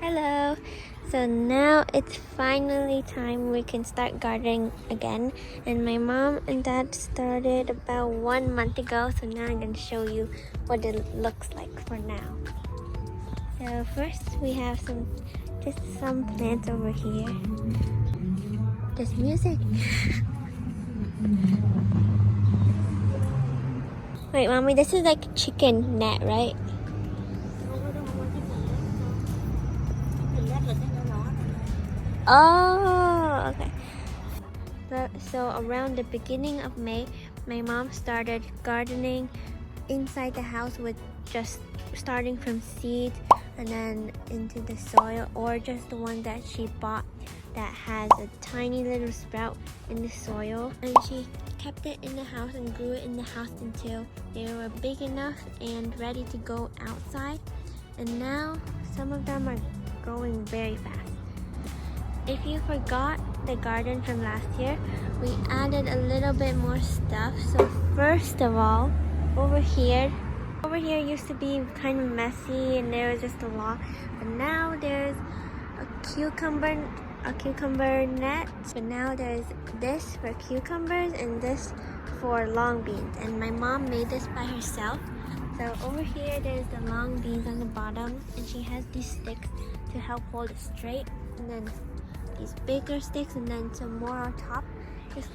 Hello! So now it's finally time we can start gardening again. And my mom and dad started about 1 month ago. So now I'm going to show you what it looks like for now. So first we have some plants over here. There's music. Wait, Mommy, this is like a chicken net, right? Oh, okay. So around the beginning of May, my mom started gardening inside the house with just starting from seeds and then into the soil, or just the one that she bought that has a tiny little sprout in the soil. And she kept it in the house and grew it in the house until they were big enough and ready to go outside. And now some of them are growing very fast. If you forgot the garden from last year, we added a little bit more stuff. So first of all, over here used to be kind of messy and there was just a lot. But now there's a cucumber net. So now there's this for cucumbers and this for long beans. And my mom made this by herself. So over here there's the long beans on the bottom, and she has these sticks to help hold it straight. And then these bigger sticks and then some more on top, just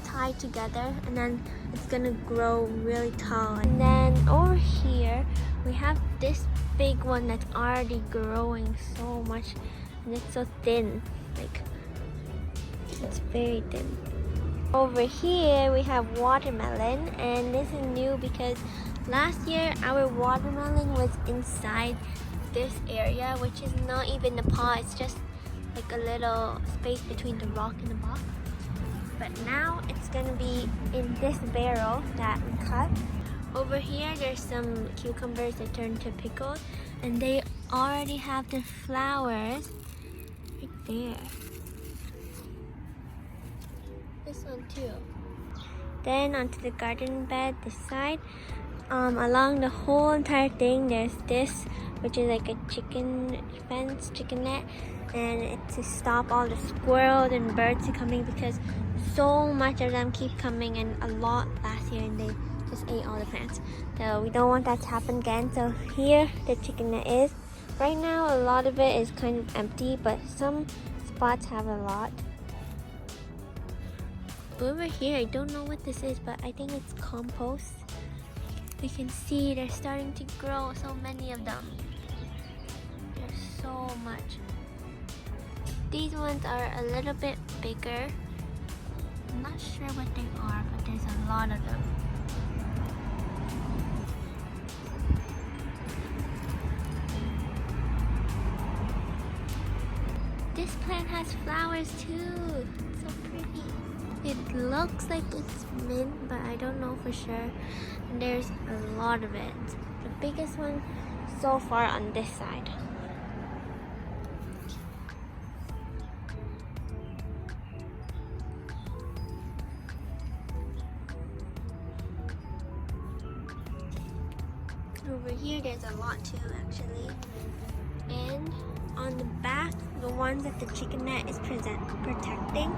tied together, and then it's gonna grow really tall. And then over here we have this big one that's already growing so much, and it's so thin, like it's very thin. Over here we have watermelon, and this is new because last year our watermelon was inside this area, which is not even the pot, it's just like a little space between the rock and the box. But now it's gonna be in this barrel that we cut. Over here there's some cucumbers that turn to pickles, and they already have the flowers right there. This one too. Then onto the garden bed, this side. Along the whole entire thing there's this, which is like a chicken net, and it's to stop all the squirrels and birds from coming, because so much of them keep coming, and a lot last year, and they just ate all the plants. So we don't want that to happen again. So here the chicken net is. Right now a lot of it is kind of empty, but some spots have a lot. Over here, I don't know what this is, but I think it's compost. You can see they're starting to grow, so many of them. There's so much. These ones are a little bit bigger. I'm not sure what they are, but there's a lot of them. This plant has flowers too. It's so pretty. It looks like it's mint, but I don't know for sure. And there's a lot of it. The biggest one so far on this side. Over here there's a lot too, actually. And on the back, the ones that the chicken net is protecting,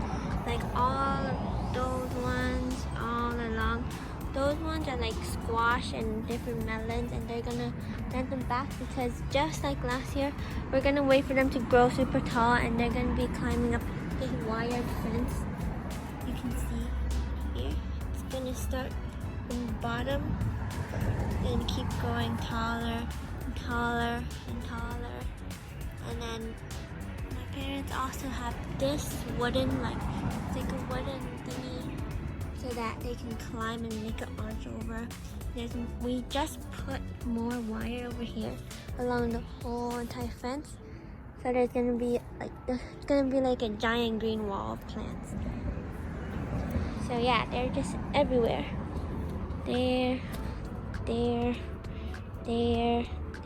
like all of those ones all along, those ones are like squash and different melons, and they're gonna plant them back because just like last year, we're gonna wait for them to grow super tall, and they're gonna be climbing up this wire fence. You can see here, it's gonna start from the bottom and keep growing taller and taller and taller. And then my parents also have this wooden, it's like a wooden thingy, so that they can climb and make an arch over. We just put more wire over here along the whole entire fence, so there's gonna be like a giant green wall of plants. So yeah, they're just everywhere. There.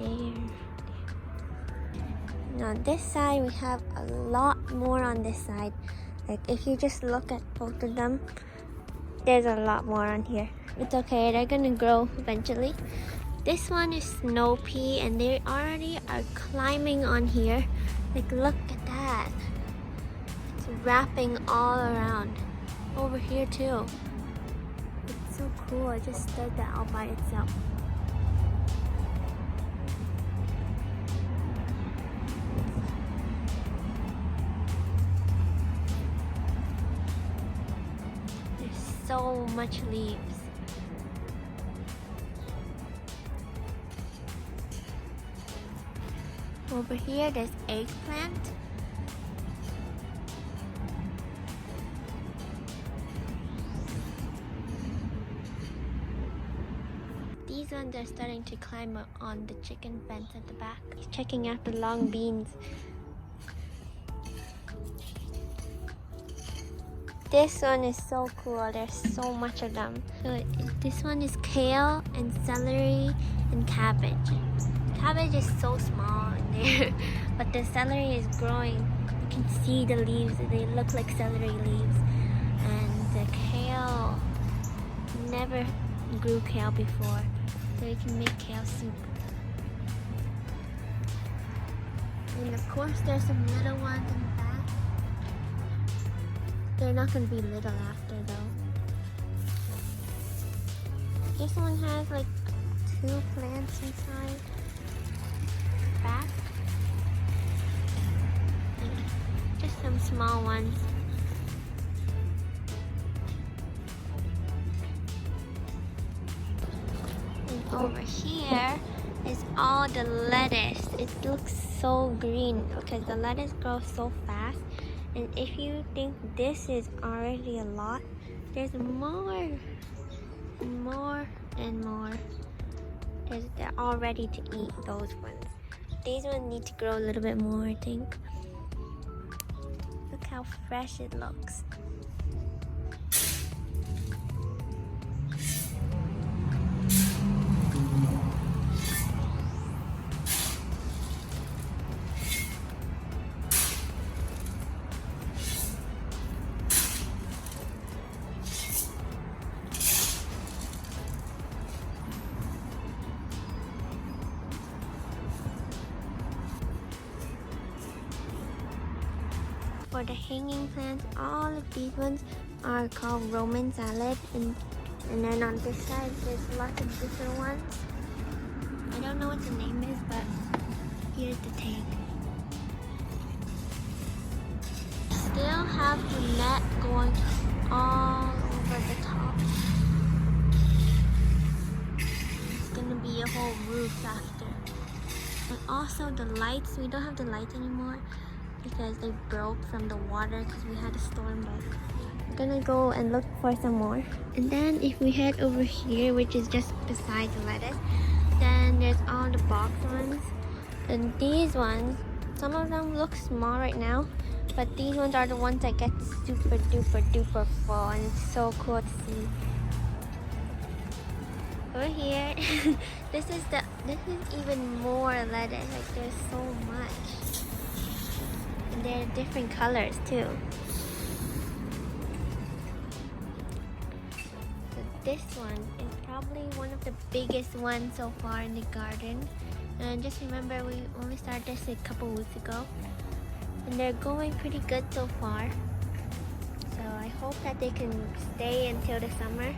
And on this side we have a lot more on this side. Like if you just look at both of them, there's a lot more on here. It's okay, they're gonna grow eventually. This one is snow pea and they already are climbing on here. Like, look at that. It's wrapping all around. Over here too. It's so cool. It just does that all by itself. There's so much leaves. Over here, there's eggplant. These ones are starting to climb on the chicken fence at the back. He's checking out the long beans. This one is so cool. There's so much of them. So this one is kale and celery and cabbage. Cabbage is so small in there, but the celery is growing. You can see the leaves. They look like celery leaves. And the kale, never grew kale before, so you can make kale soup. And of course there's some little ones in the back. They're not going to be little after though. This one has like 2 plants inside. Back. And just some small ones. And over here is all the lettuce. It looks so green because the lettuce grows so fast. And if you think this is already a lot, there's more and more and more. They're all ready to eat, those ones. These ones need to grow a little bit more, I think. Look how fresh it looks. For the hanging plants, all of these ones are called Roman salad, and then on this side there's lots of different ones. I don't know what the name is, but here's the tag. Still have the net going all over the top. It's gonna be a whole roof after. And also the lights, we don't have the lights anymore because they broke from the water because we had a storm, but I'm gonna go and look for some more. And then if we head over here, which is just beside the lettuce, then there's all the box ones. And these ones, some of them look small right now, but these ones are the ones that get super duper duper full, and it's so cool to see. Over here, this is even more lettuce. Like, there's so much. And they're different colors too. So this one is probably one of the biggest ones so far in the garden. And just remember, we only started this a couple weeks ago. And they're going pretty good so far. So I hope that they can stay until the summer.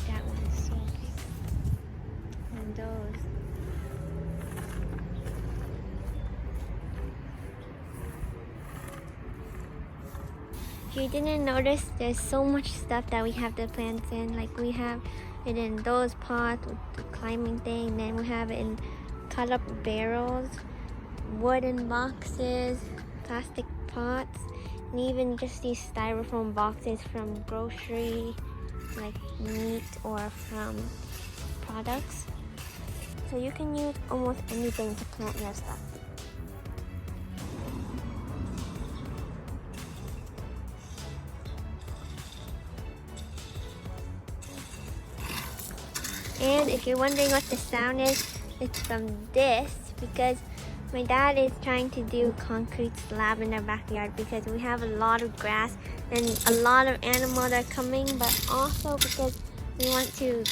That one is so big. And those. If you didn't notice, there's so much stuff that we have the plants in. Like, we have it in those pots with the climbing thing. Then we have it in cut up barrels, wooden boxes, plastic pots, and even just these styrofoam boxes from grocery, like meat, or from products. So you can use almost anything to plant your stuff. And if you're wondering what the sound is, it's from this, because My dad is trying to do concrete slab in our backyard because we have a lot of grass and a lot of animals are coming, but also because we want to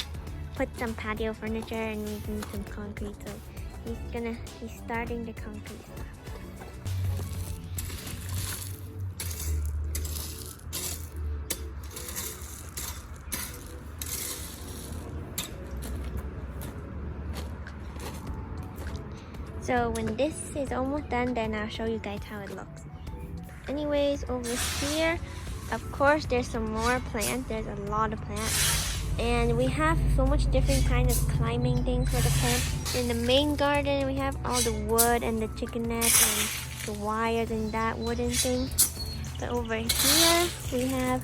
put some patio furniture and we need some concrete. So he's starting the concrete slab. So when this is almost done, then I'll show you guys how it looks. Anyways, over here, of course, there's some more plants. There's a lot of plants. And we have so much different kinds of climbing things for the plants. In the main garden, we have all the wood and the chicken nets and the wires and that wooden thing. But over here, we have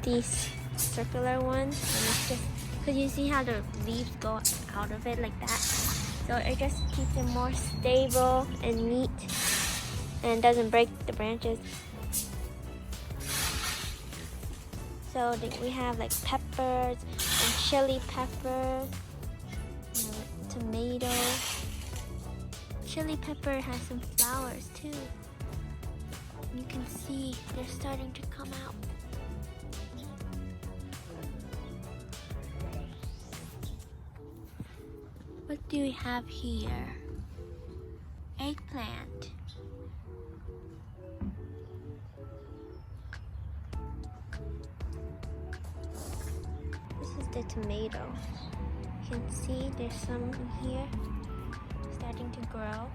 these circular ones. And it's just, because you see how the leaves go out of it like that. So it just keeps it more stable and neat and doesn't break the branches. So we have like peppers and chili peppers, tomato. Chili pepper has some flowers too. You can see they're starting to come out. What do we have here? Eggplant. This is the tomato. You can see there's some in here starting to grow.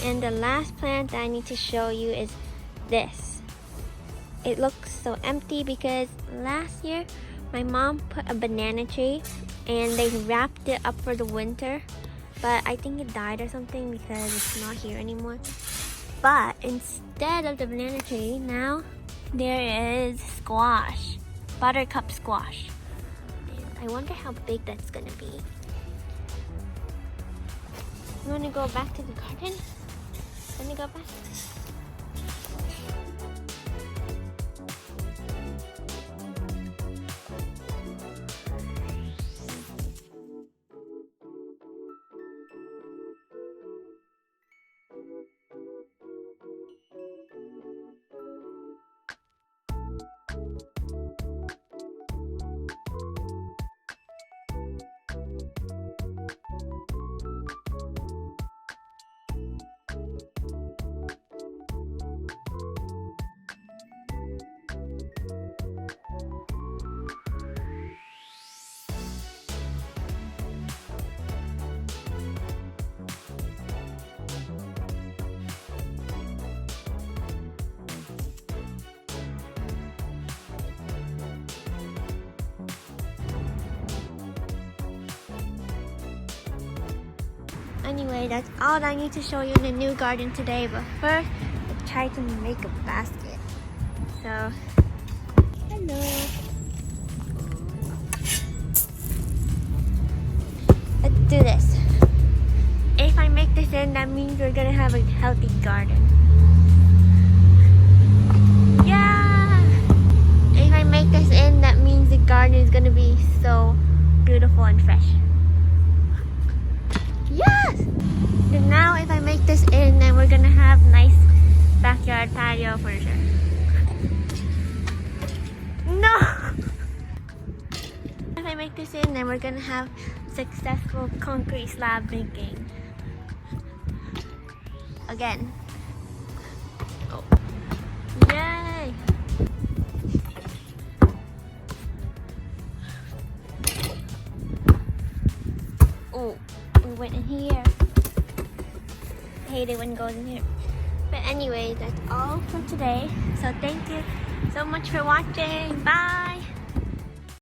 And the last plant that I need to show you is this. It looks so empty because last year my mom put a banana tree and they wrapped it up for the winter, but I think it died or something because it's not here anymore. But instead of the banana tree, now there is squash, buttercup squash. I wonder how big that's gonna be. You wanna go back to the garden? Let me go back. Anyway, that's all I need to show you in the new garden today. But first, let's try to make a basket. So, hello. Let's do this. If I make this in, that means we're gonna have a healthy garden. Yeah! If I make this in, that means the garden is gonna be so beautiful and fresh. Yes! And now if I make this in, then we're gonna have nice backyard patio furniture. No! If I make this in, then we're gonna have successful concrete slab making. Again. Oh. Yay! Oh. We went in here. I hate it when it goes in here. But anyway, that's all for today. So thank you so much for watching. Bye!